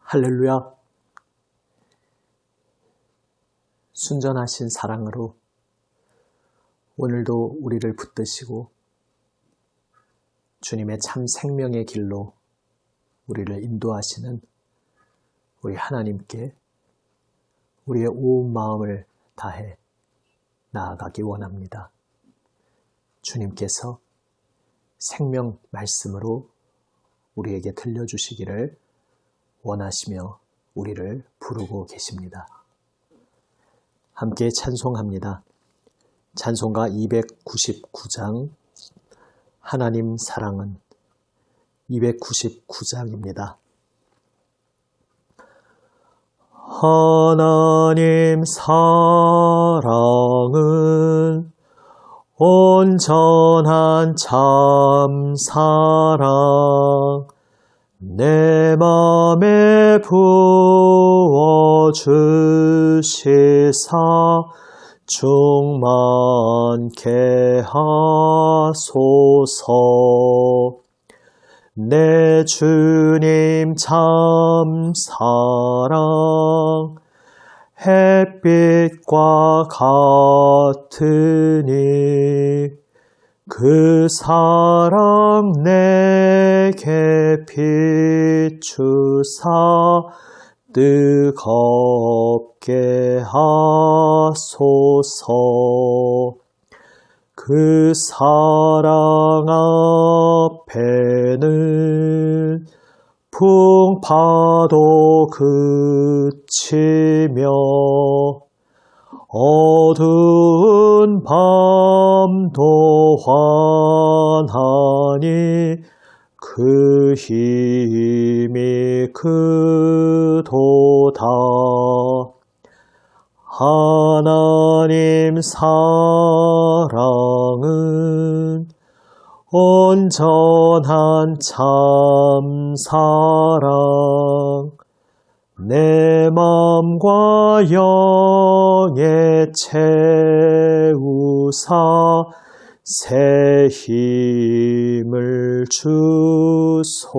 할렐루야. 순전하신 사랑으로 오늘도 우리를 붙드시고 주님의 참 생명의 길로 우리를 인도하시는 우리 하나님께 우리의 온 마음을 다해 나아가기 원합니다. 주님께서 생명 말씀으로 우리에게 들려주시기를 원하시며 우리를 부르고 계십니다. 함께 찬송합니다. 찬송가 299장 하나님 사랑은 299장입니다. 하나님 사랑은 온전한 참 사랑 내 맘에 부어주시사 충만케 하소서. 내 주님 참 사랑 햇빛과 같으니 그 사랑 내게 비추사 뜨겁게 하소서. 그 사랑 앞에는 풍파도 그치며 어두운 밤도 환하니 그 힘이 크도다. 하나님 사랑은 온전한 참 사랑 내 맘과 영에 채우사 새 힘을 주소서.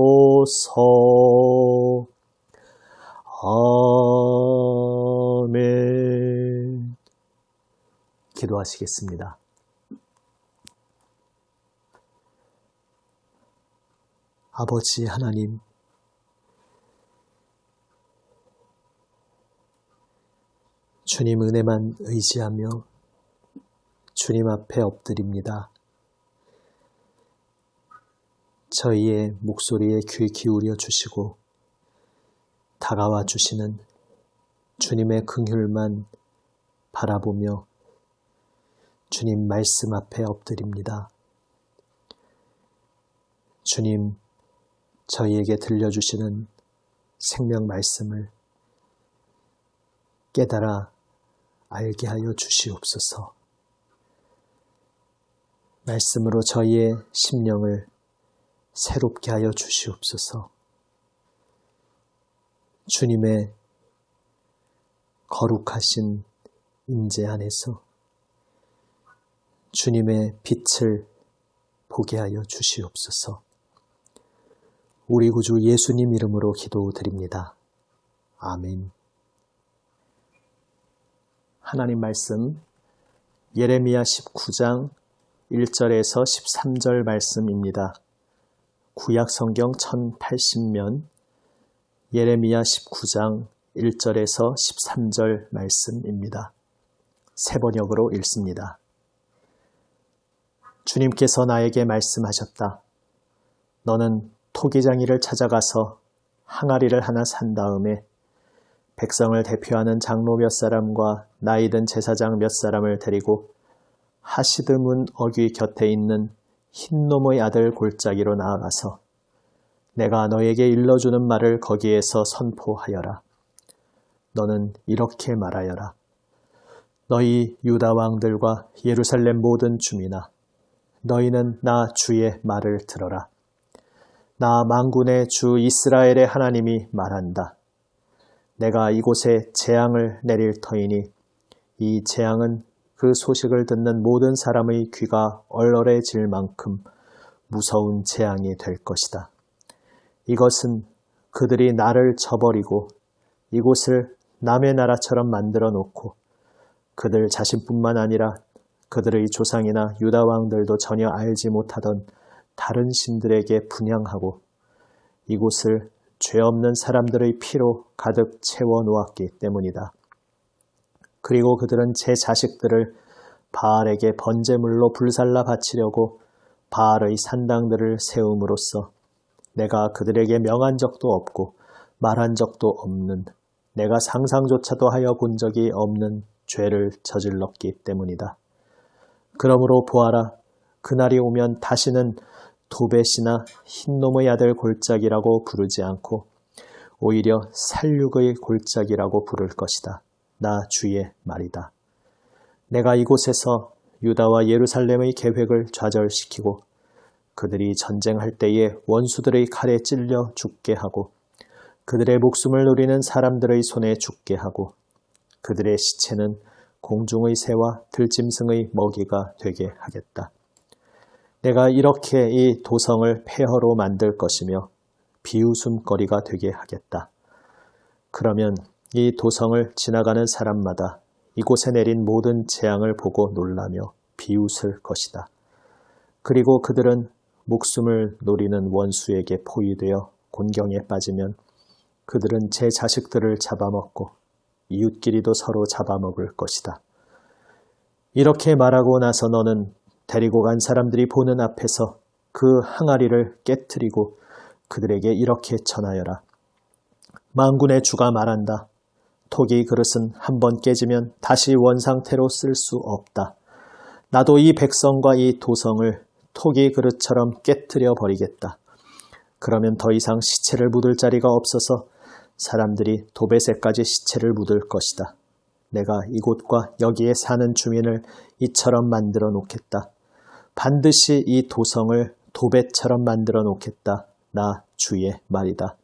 아멘. 기도하시겠습니다. 아버지 하나님, 주님 은혜만 의지하며 주님 앞에 엎드립니다. 저희의 목소리에 귀 기울여 주시고 다가와 주시는 주님의 긍휼만 바라보며 주님 말씀 앞에 엎드립니다. 주님, 저희에게 들려주시는 생명 말씀을 깨달아 알게 하여 주시옵소서. 말씀으로 저희의 심령을 새롭게 하여 주시옵소서. 주님의 거룩하신 임재 안에서 주님의 빛을 보게 하여 주시옵소서. 우리 구주 예수님 이름으로 기도드립니다. 아멘. 하나님 말씀 예레미야 19장 1절에서 13절 말씀입니다. 구약 성경 1080면 예레미야 19장 1절에서 13절 말씀입니다. 세 번역으로 읽습니다. 주님께서 나에게 말씀하셨다. 너는 토기장이를 찾아가서 항아리를 하나 산 다음에 백성을 대표하는 장로 몇 사람과 나이든 제사장 몇 사람을 데리고 하시드문 어귀 곁에 있는 흰놈의 아들 골짜기로 나아가서 내가 너에게 일러주는 말을 거기에서 선포하여라. 너는 이렇게 말하여라. 너희 유다 왕들과 예루살렘 모든 주민아, 너희는 나 주의 말을 들어라. 나 만군의 주 이스라엘의 하나님이 말한다. 내가 이곳에 재앙을 내릴 터이니 이 재앙은 그 소식을 듣는 모든 사람의 귀가 얼얼해질 만큼 무서운 재앙이 될 것이다. 이것은 그들이 나를 저버리고 이곳을 남의 나라처럼 만들어 놓고 그들 자신뿐만 아니라 그들의 조상이나 유다 왕들도 전혀 알지 못하던 다른 신들에게 분향하고 이곳을 죄 없는 사람들의 피로 가득 채워 놓았기 때문이다. 그리고 그들은 제 자식들을 바알에게 번제물로 불살라 바치려고 바알의 산당들을 세움으로써 내가 그들에게 명한 적도 없고 말한 적도 없는, 내가 상상조차도 하여 본 적이 없는 죄를 저질렀기 때문이다. 그러므로 보아라, 그날이 오면 다시는 도벳이나 흰놈의 아들 골짜기라고 부르지 않고 오히려 살육의 골짜기라고 부를 것이다. 나 주의 말이다. 내가 이곳에서 유다와 예루살렘의 계획을 좌절시키고 그들이 전쟁할 때에 원수들의 칼에 찔려 죽게 하고 그들의 목숨을 노리는 사람들의 손에 죽게 하고 그들의 시체는 공중의 새와 들짐승의 먹이가 되게 하겠다. 내가 이렇게 이 도성을 폐허로 만들 것이며 비웃음거리가 되게 하겠다. 그러면 이 도성을 지나가는 사람마다 이곳에 내린 모든 재앙을 보고 놀라며 비웃을 것이다. 그리고 그들은 목숨을 노리는 원수에게 포위되어 곤경에 빠지면 그들은 제 자식들을 잡아먹고 이웃끼리도 서로 잡아먹을 것이다. 이렇게 말하고 나서 너는 데리고 간 사람들이 보는 앞에서 그 항아리를 깨트리고 그들에게 이렇게 전하여라. 만군의 주가 말한다. 토기 그릇은 한번 깨지면 다시 원상태로 쓸 수 없다. 나도 이 백성과 이 도성을 토기 그릇처럼 깨트려 버리겠다. 그러면 더 이상 시체를 묻을 자리가 없어서 사람들이 도벳에까지 시체를 묻을 것이다. 내가 이곳과 여기에 사는 주민을 이처럼 만들어 놓겠다. 반드시 이 도성을 도벳처럼 만들어 놓겠다. 나 주의 말이다.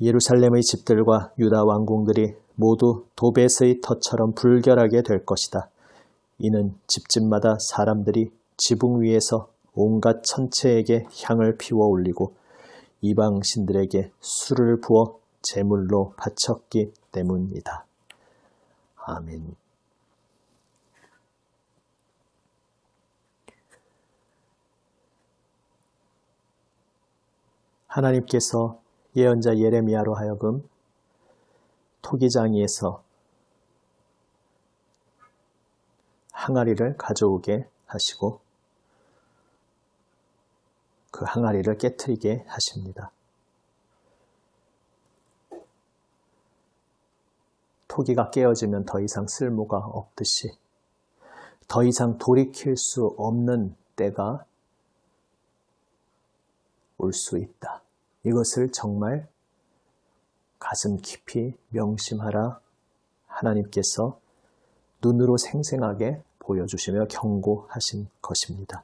예루살렘의 집들과 유다 왕궁들이 모두 도벳의 터처럼 불결하게 될 것이다. 이는 집집마다 사람들이 지붕 위에서 온갖 천체에게 향을 피워 올리고 이방 신들에게 술을 부어 제물로 바쳤기 때문이다. 아멘. 하나님께서 예언자 예레미야로 하여금 토기장이에서 항아리를 가져오게 하시고 그 항아리를 깨트리게 하십니다. 토기가 깨어지면 더 이상 쓸모가 없듯이 더 이상 돌이킬 수 없는 때가 올 수 있다. 이것을 정말 가슴 깊이 명심하라 하나님께서 눈으로 생생하게 보여주시며 경고하신 것입니다.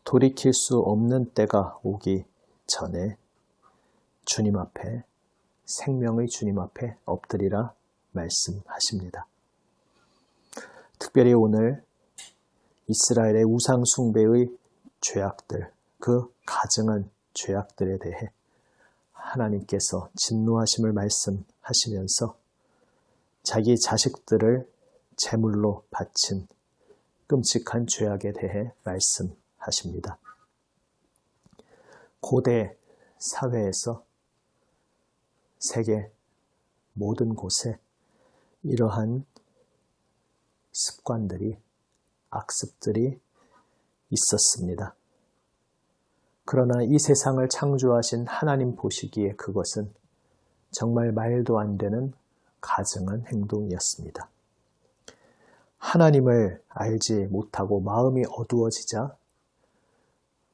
돌이킬 수 없는 때가 오기 전에 주님 앞에, 생명의 주님 앞에 엎드리라 말씀하십니다. 특별히 오늘 이스라엘의 우상 숭배의 죄악들, 그 가증한 죄악들에 대해 하나님께서 진노하심을 말씀하시면서 자기 자식들을 제물로 바친 끔찍한 죄악에 대해 말씀하십니다. 고대 사회에서 세계 모든 곳에 이러한 습관들이, 악습들이 있었습니다. 그러나 이 세상을 창조하신 하나님 보시기에 그것은 정말 말도 안 되는 가증한 행동이었습니다. 하나님을 알지 못하고 마음이 어두워지자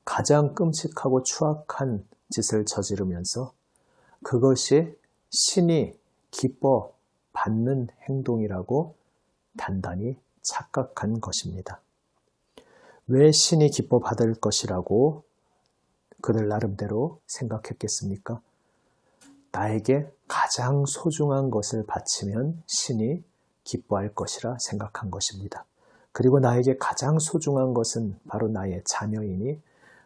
가장 끔찍하고 추악한 짓을 저지르면서 그것이 신이 기뻐 받는 행동이라고 단단히 착각한 것입니다. 왜 신이 기뻐 받을 것이라고 그들 나름대로 생각했겠습니까? 나에게 가장 소중한 것을 바치면 신이 기뻐할 것이라 생각한 것입니다. 그리고 나에게 가장 소중한 것은 바로 나의 자녀이니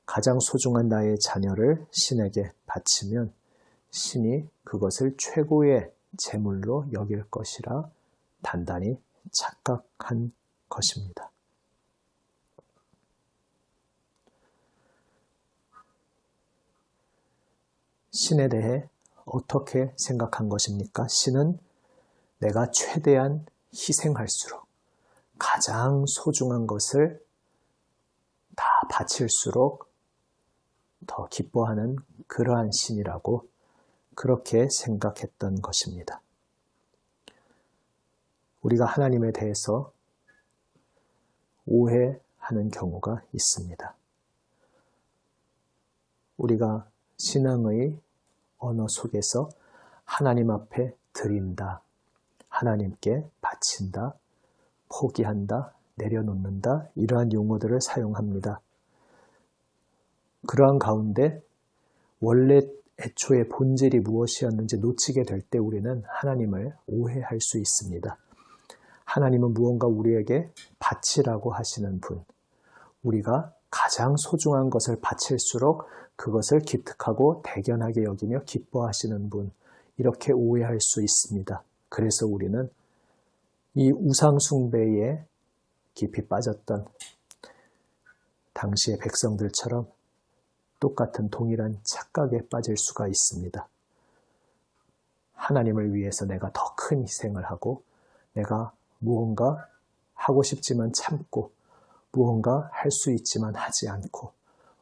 가장 소중한 나의 자녀를 신에게 바치면 신이 그것을 최고의 제물로 여길 것이라 단단히 착각한 것입니다. 신에 대해 어떻게 생각한 것입니까? 신은 내가 최대한 희생할수록 가장 소중한 것을 다 바칠수록 더 기뻐하는 그러한 신이라고 그렇게 생각했던 것입니다. 우리가 하나님에 대해서 오해하는 경우가 있습니다. 우리가 신앙의 언어 속에서 하나님 앞에 드린다, 하나님께 바친다, 포기한다, 내려놓는다 이러한 용어들을 사용합니다. 그러한 가운데 원래 애초에 본질이 무엇이었는지 놓치게 될 때 우리는 하나님을 오해할 수 있습니다. 하나님은 무언가 우리에게 바치라고 하시는 분, 우리가 가장 소중한 것을 바칠수록 그것을 기특하고 대견하게 여기며 기뻐하시는 분, 이렇게 오해할 수 있습니다. 그래서 우리는 이 우상 숭배에 깊이 빠졌던 당시의 백성들처럼 똑같은 동일한 착각에 빠질 수가 있습니다. 하나님을 위해서 내가 더 큰 희생을 하고 내가 무언가 하고 싶지만 참고 무언가 할 수 있지만 하지 않고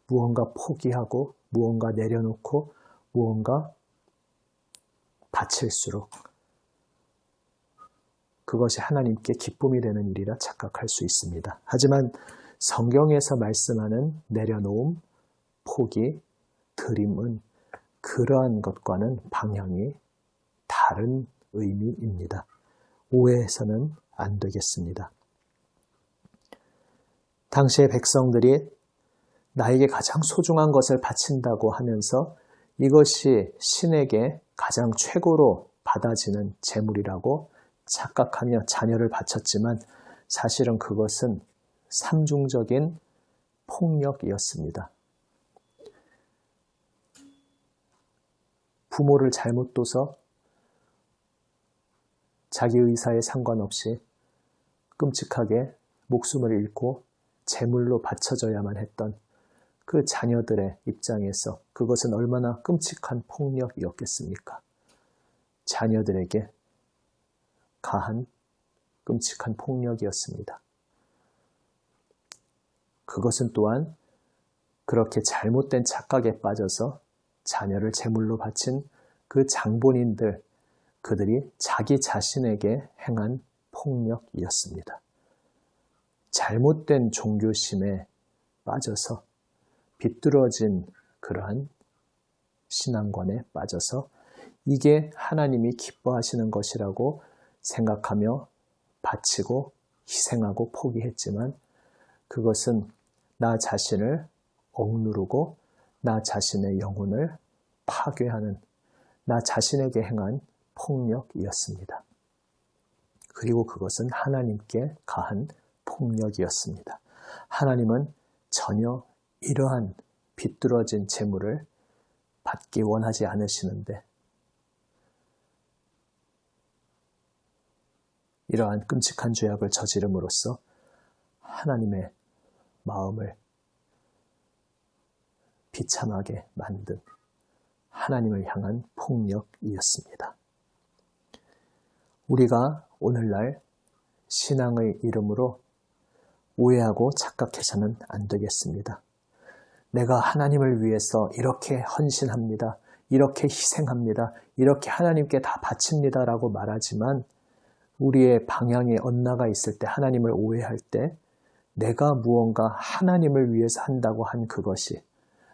무언가 포기하고 무언가 내려놓고 무언가 바칠수록 그것이 하나님께 기쁨이 되는 일이라 착각할 수 있습니다. 하지만 성경에서 말씀하는 내려놓음, 포기, 드림은 그러한 것과는 방향이 다른 의미입니다. 오해해서는 안 되겠습니다. 당시의 백성들이 나에게 가장 소중한 것을 바친다고 하면서 이것이 신에게 가장 최고로 받아지는 제물이라고 착각하며 자녀를 바쳤지만 사실은 그것은 삼중적인 폭력이었습니다. 부모를 잘못 둬서 자기 의사에 상관없이 끔찍하게 목숨을 잃고 제물로 바쳐져야만 했던 그 자녀들의 입장에서 그것은 얼마나 끔찍한 폭력이었겠습니까? 자녀들에게 가한 끔찍한 폭력이었습니다. 그것은 또한 그렇게 잘못된 착각에 빠져서 자녀를 제물로 바친 그 장본인들, 그들이 자기 자신에게 행한 폭력이었습니다. 잘못된 종교심에 빠져서 비뚤어진 그러한 신앙관에 빠져서 이게 하나님이 기뻐하시는 것이라고 생각하며 바치고 희생하고 포기했지만 그것은 나 자신을 억누르고 나 자신의 영혼을 파괴하는 나 자신에게 행한 폭력이었습니다. 그리고 그것은 하나님께 가한 폭력이었습니다. 하나님은 전혀 이러한 비뚤어진 재물을 받기 원하지 않으시는데 이러한 끔찍한 죄악을 저지름으로써 하나님의 마음을 비참하게 만든 하나님을 향한 폭력이었습니다. 우리가 오늘날 신앙의 이름으로 오해하고 착각해서는 안 되겠습니다. 내가 하나님을 위해서 이렇게 헌신합니다. 이렇게 희생합니다. 이렇게 하나님께 다 바칩니다. 라고 말하지만 우리의 방향에 엇나가 있을 때 하나님을 오해할 때 내가 무언가 하나님을 위해서 한다고 한 그것이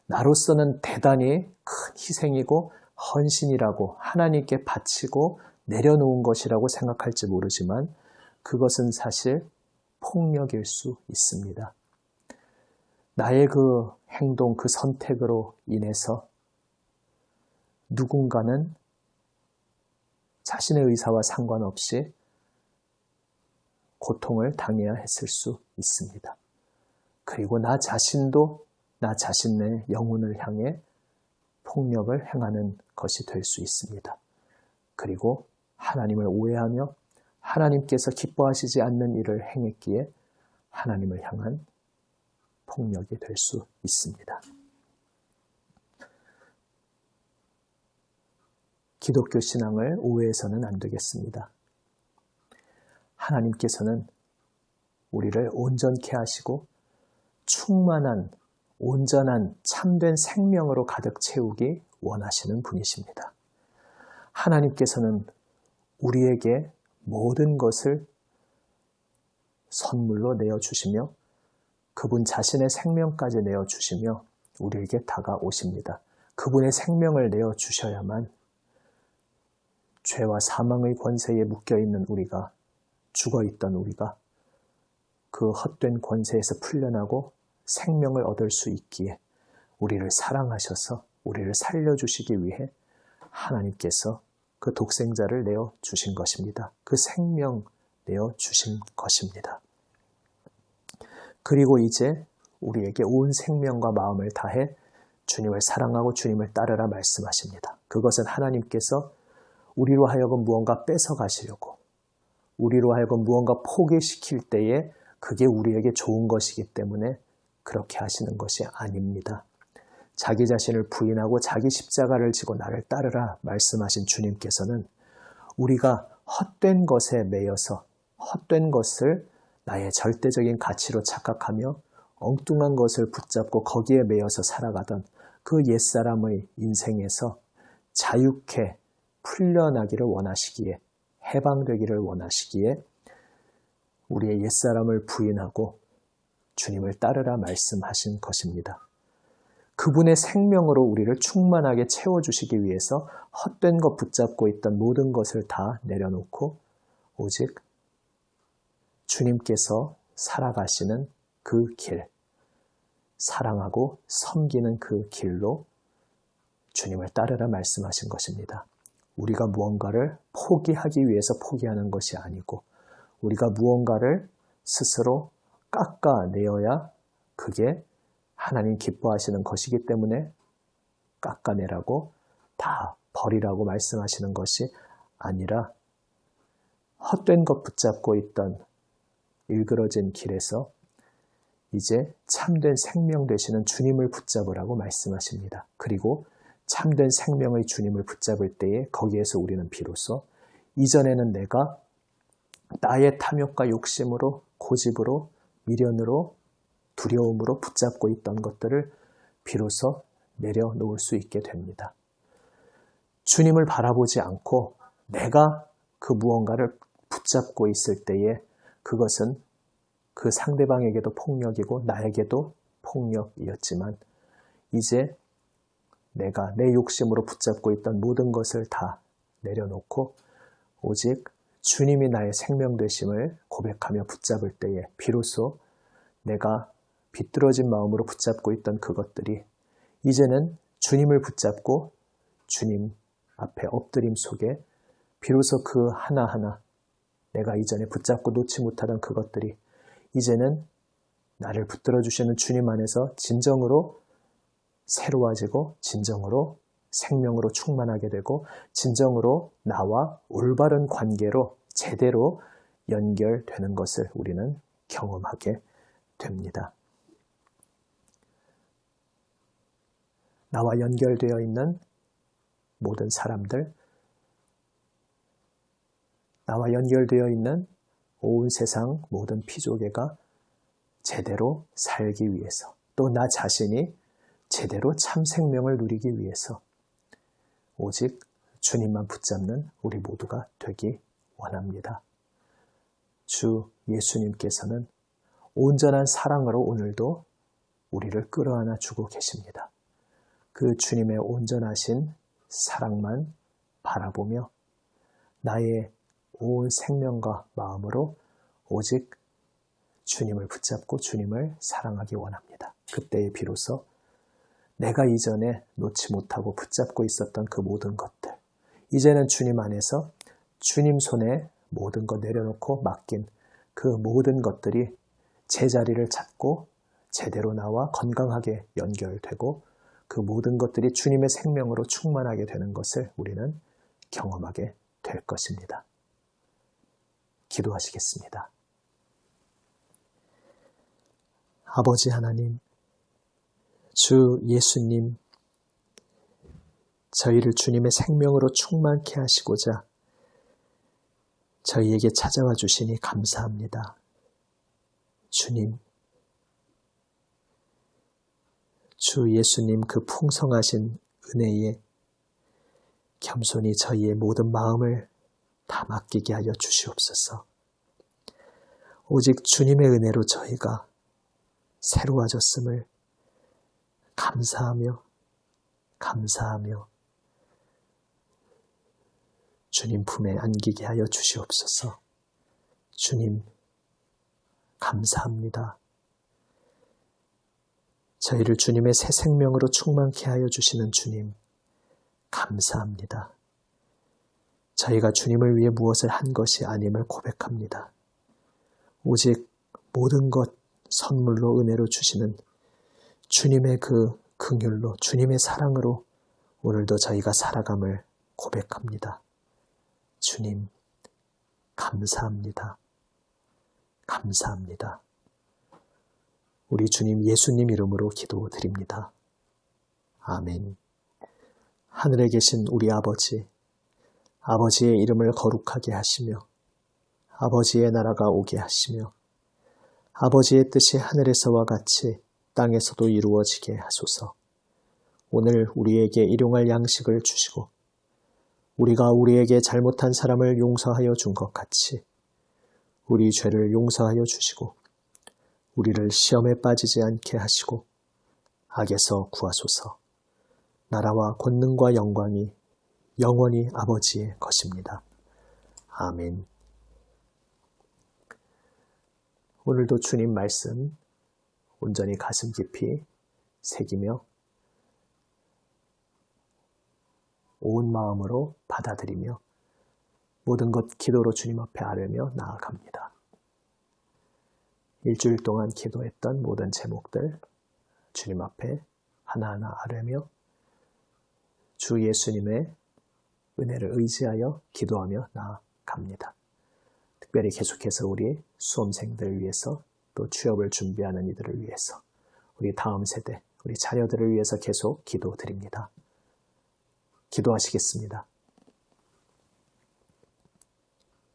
나로서는 대단히 큰 희생이고 헌신이라고 하나님께 바치고 내려놓은 것이라고 생각할지 모르지만 그것은 사실 폭력일 수 있습니다. 나의 그 행동, 그 선택으로 인해서 누군가는 자신의 의사와 상관없이 고통을 당해야 했을 수 있습니다. 그리고 나 자신도 나 자신의 영혼을 향해 폭력을 행하는 것이 될 수 있습니다. 그리고 하나님을 오해하며 하나님께서 기뻐하시지 않는 일을 행했기에 하나님을 향한 폭력이 될 수 있습니다. 기독교 신앙을 오해해서는 안 되겠습니다. 하나님께서는 우리를 온전케 하시고 충만한, 온전한, 참된 생명으로 가득 채우기 원하시는 분이십니다. 하나님께서는 우리에게 모든 것을 선물로 내어주시며 그분 자신의 생명까지 내어주시며 우리에게 다가오십니다. 그분의 생명을 내어주셔야만 죄와 사망의 권세에 묶여있는 우리가, 죽어있던 우리가 그 헛된 권세에서 풀려나고 생명을 얻을 수 있기에 우리를 사랑하셔서 우리를 살려주시기 위해 하나님께서 그 독생자를 내어주신 것입니다. 그 생명 내어주신 것입니다. 그리고 이제 우리에게 온 생명과 마음을 다해 주님을 사랑하고 주님을 따르라 말씀하십니다. 그것은 하나님께서 우리로 하여금 무언가 뺏어가시려고, 우리로 하여금 무언가 포기시킬 때에 그게 우리에게 좋은 것이기 때문에 그렇게 하시는 것이 아닙니다. 자기 자신을 부인하고 자기 십자가를 지고 나를 따르라 말씀하신 주님께서는 우리가 헛된 것에 매여서 헛된 것을 나의 절대적인 가치로 착각하며 엉뚱한 것을 붙잡고 거기에 매여서 살아가던 그 옛사람의 인생에서 자유케 풀려나기를 원하시기에, 해방되기를 원하시기에 우리의 옛사람을 부인하고 주님을 따르라 말씀하신 것입니다. 그분의 생명으로 우리를 충만하게 채워주시기 위해서 헛된 것 붙잡고 있던 모든 것을 다 내려놓고 오직 주님께서 살아가시는 그 길, 사랑하고 섬기는 그 길로 주님을 따르라 말씀하신 것입니다. 우리가 무언가를 포기하기 위해서 포기하는 것이 아니고 우리가 무언가를 스스로 깎아내어야 그게 하나님 기뻐하시는 것이기 때문에 깎아내라고 다 버리라고 말씀하시는 것이 아니라 헛된 것 붙잡고 있던 일그러진 길에서 이제 참된 생명 되시는 주님을 붙잡으라고 말씀하십니다. 그리고 참된 생명의 주님을 붙잡을 때에 거기에서 우리는 비로소 이전에는 내가 나의 탐욕과 욕심으로, 고집으로, 미련으로, 두려움으로 붙잡고 있던 것들을 비로소 내려놓을 수 있게 됩니다. 주님을 바라보지 않고 내가 그 무언가를 붙잡고 있을 때에 그것은 그 상대방에게도 폭력이고 나에게도 폭력이었지만 이제 내가 내 욕심으로 붙잡고 있던 모든 것을 다 내려놓고 오직 주님이 나의 생명 되심을 고백하며 붙잡을 때에 비로소 내가 비뚤어진 마음으로 붙잡고 있던 그것들이 이제는 주님을 붙잡고 주님 앞에 엎드림 속에 비로소 그 하나하나 내가 이전에 붙잡고 놓지 못하던 그것들이 이제는 나를 붙들어 주시는 주님 안에서 진정으로 새로워지고 진정으로 생명으로 충만하게 되고 진정으로 나와 올바른 관계로 제대로 연결되는 것을 우리는 경험하게 됩니다. 나와 연결되어 있는 모든 사람들, 나와 연결되어 있는 온 세상 모든 피조개가 제대로 살기 위해서 또 나 자신이 제대로 참 생명을 누리기 위해서 오직 주님만 붙잡는 우리 모두가 되기 원합니다. 주 예수님께서는 온전한 사랑으로 오늘도 우리를 끌어안아 주고 계십니다. 그 주님의 온전하신 사랑만 바라보며 나의 온 생명과 마음으로 오직 주님을 붙잡고 주님을 사랑하기 원합니다. 그때에 비로소 내가 이전에 놓지 못하고 붙잡고 있었던 그 모든 것들, 이제는 주님 안에서 주님 손에 모든 것 내려놓고 맡긴 그 모든 것들이 제자리를 찾고 제대로 나와 건강하게 연결되고 그 모든 것들이 주님의 생명으로 충만하게 되는 것을 우리는 경험하게 될 것입니다. 기도하시겠습니다. 아버지 하나님, 주 예수님, 저희를 주님의 생명으로 충만케 하시고자 저희에게 찾아와 주시니 감사합니다. 주님, 주 예수님 그 풍성하신 은혜에 겸손히 저희의 모든 마음을 다 맡기게 하여 주시옵소서. 오직 주님의 은혜로 저희가 새로워졌음을 감사하며 주님 품에 안기게 하여 주시옵소서. 주님, 감사합니다. 저희를 주님의 새 생명으로 충만케 하여 주시는 주님, 감사합니다. 저희가 주님을 위해 무엇을 한 것이 아님을 고백합니다. 오직 모든 것 선물로 은혜로 주시는 주님의 그 긍휼로, 주님의 사랑으로 오늘도 저희가 살아감을 고백합니다. 주님, 감사합니다. 감사합니다. 우리 주님 예수님 이름으로 기도드립니다. 아멘. 하늘에 계신 우리 아버지, 아버지의 이름을 거룩하게 하시며 아버지의 나라가 오게 하시며 아버지의 뜻이 하늘에서와 같이 땅에서도 이루어지게 하소서. 오늘 우리에게 일용할 양식을 주시고 우리가 우리에게 잘못한 사람을 용서하여 준 것 같이 우리 죄를 용서하여 주시고 우리를 시험에 빠지지 않게 하시고 악에서 구하소서. 나라와 권능과 영광이 영원히 아버지의 것입니다. 아멘. 오늘도 주님 말씀 온전히 가슴 깊이 새기며 온 마음으로 받아들이며 모든 것 기도로 주님 앞에 아뢰며 나아갑니다. 일주일 동안 기도했던 모든 제목들 주님 앞에 하나하나 아뢰며 주 예수님의 은혜를 의지하여 기도하며 나아갑니다. 특별히 계속해서 우리 수험생들을 위해서 또 취업을 준비하는 이들을 위해서 우리 다음 세대, 우리 자녀들을 위해서 계속 기도드립니다. 기도하시겠습니다.